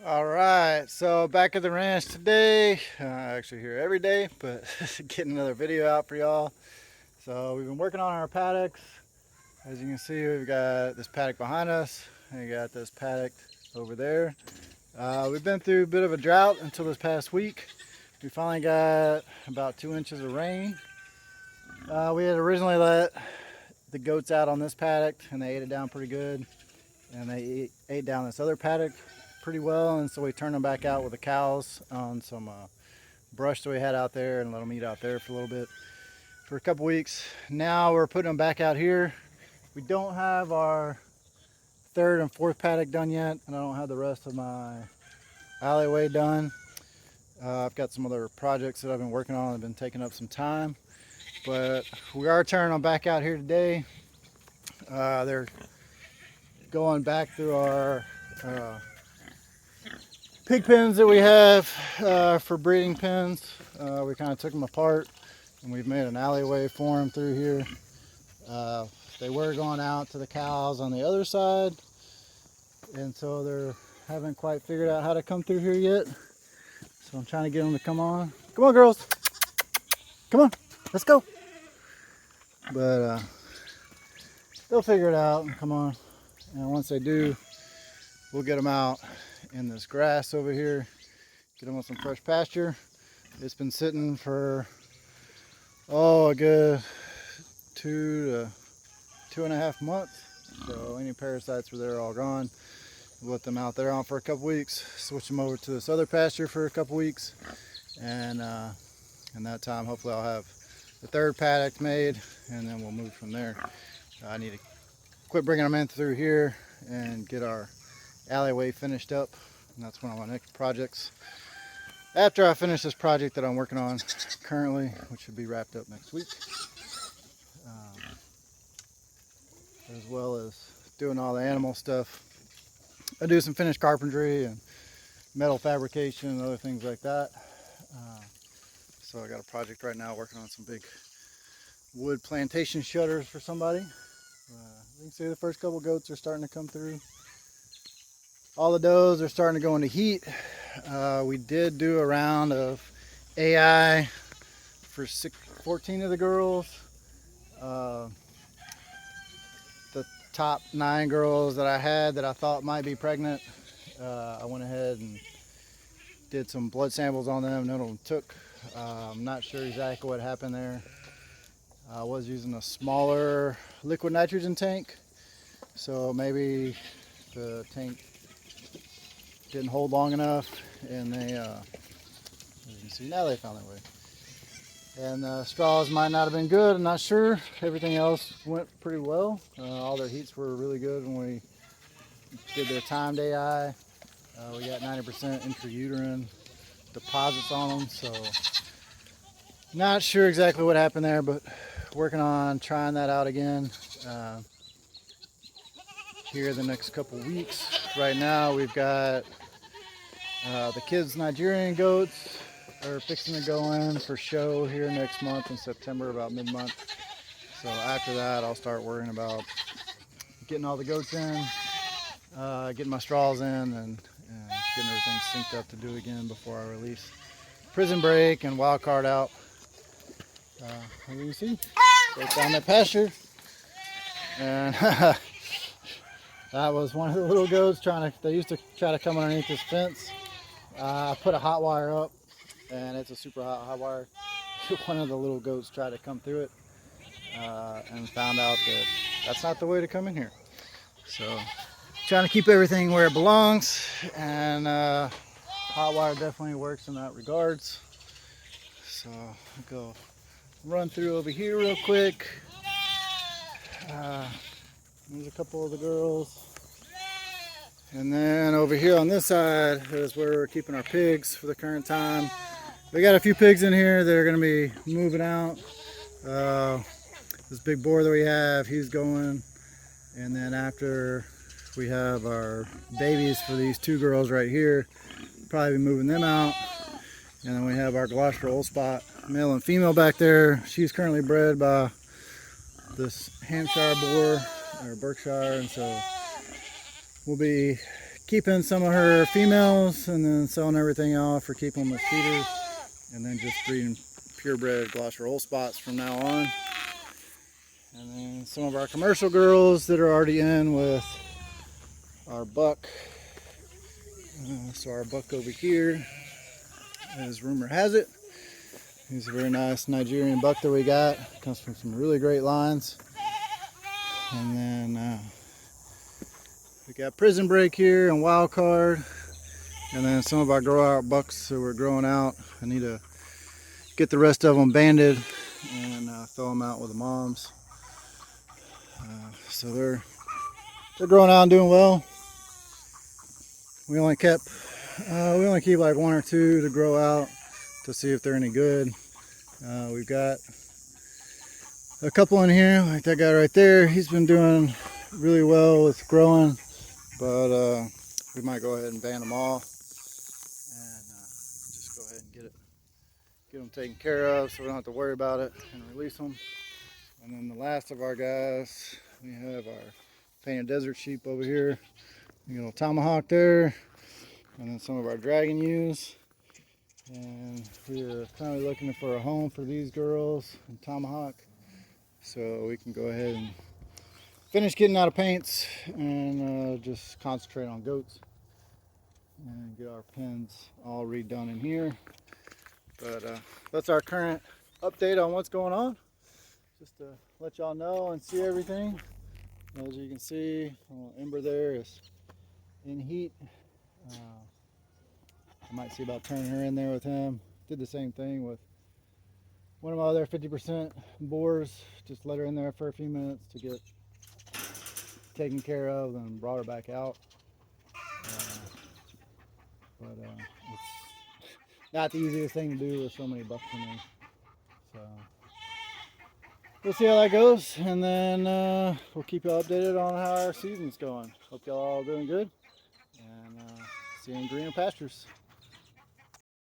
All right, so back at the ranch today. Actually here every day, but getting another video out for y'all. So we've been working on our paddocks. As you can see, we've got this paddock behind us, and we got this paddock over there. We've been through a bit of a drought until this past week. We finally got about 2 inches of rain. We had originally let the goats out on this paddock, and they ate it down pretty good. And they ate down this other paddock pretty well, and so we turned them back out with the cows on some brush that we had out there and let them eat out there for a little bit for a couple weeks. Now we're putting them back out here. We don't have our third and fourth paddock done yet, and I don't have the rest of my alleyway done. I've got some other projects that I've been working on that have been taking up some time, but we are turning them back out here today. They're going back through our pig pens that we have for breeding pens. We kind of took them apart and we've made an alleyway for them through here. They were going out to the cows on the other side, and so they haven't quite figured out how to come through here yet. So I'm trying to get them to come on. Come on, girls. Come on, let's go. But they'll figure it out and come on. And once they do, we'll get them out in this grass over here, get them on some fresh pasture. It's been sitting for a good 2 to 2.5 months, so any parasites were there all gone. We'll let them out there on for a couple weeks, switch them over to this other pasture for a couple weeks, and in that time hopefully I'll have the third paddock made, and then we'll move from there. I need to quit bringing them in through here and get our alleyway finished up, and that's one of my next projects after I finish this project that I'm working on currently, which should be wrapped up next week, as well as doing all the animal stuff. I do some finished carpentry and metal fabrication and other things like that. So I got a project right now working on some big wood plantation shutters for somebody. You can see the first couple goats are starting to come through. All the does are starting to go into heat. We did do a round of AI for 14 of the girls. The top 9 girls that I had that I thought might be pregnant, I went ahead and did some blood samples on them. None of them took. I'm not sure exactly what happened there. I was using a smaller liquid nitrogen tank, so maybe the tank didn't hold long enough, and they, as you can see now, they found their way. And the straws might not have been good, I'm not sure. Everything else went pretty well. All their heats were really good when we did their timed AI. We got 90% intrauterine deposits on them, so not sure exactly what happened there, but working on trying that out again here the next couple weeks. Right now we've got the kids' Nigerian goats are fixing to go in for show here next month in September, about mid-month. So after that I'll start worrying about getting all the goats in, getting my straws in, and getting everything synced up to do again before I release Prison Break and Wild Card out. As you can see, goes down that pasture, and that was one of the little goats they used to try to come underneath this fence. I put a hot wire up, and it's a super hot wire. One of the little goats tried to come through it, and found out that that's not the way to come in here. So trying to keep everything where it belongs, and hot wire definitely works in that regards. So I'll go run through over here real quick. There's a couple of the girls, and then over here on this side is where we're keeping our pigs for the current time. We got a few pigs in here that are going to be moving out. This big boar that we have, he's going, and then after we have our babies for these 2 girls right here, probably be moving them out. And then we have our Gloucester Old Spot, male and female back there. She's currently bred by this Hampshire boar, or Berkshire, and so we'll be keeping some of her females and then selling everything off for keeping them as feeders, and then just breeding purebred Gloucester Old Spots from now on. And then some of our commercial girls that are already in with our buck. So our buck over here, as rumor has it, he's a very nice Nigerian buck that we got. Comes from some really great lines. And then we got Prison Break here and Wild Card. And then some of our grow out bucks that we're growing out. I need to get the rest of them banded and throw them out with the moms. So they're growing out and doing well. We only keep like 1 or 2 to grow out to see if they're any good. We've got a couple in here, like that guy right there. He's been doing really well with growing, but we might go ahead and ban them all and just go ahead and get them taken care of so we don't have to worry about it and release them. And then the last of our guys, we have our painted desert sheep over here. We got a tomahawk there, and then some of our dragon ewes. And we are currently looking for a home for these girls and tomahawk, so we can go ahead and finish getting out of paints and just concentrate on goats and get our pens all redone in here. But that's our current update on what's going on, just to let y'all know and see everything. As you can see, Ember there is in heat. I might see about turning her in there with him. Did the same thing with one of my other 50% boars. Just let her in there for a few minutes to get taken care of, and brought her back out. But it's not the easiest thing to do with so many bucks in there. So we'll see how that goes, and then we'll keep you updated on how our season's going. Hope y'all all doing good, and see you in greener pastures.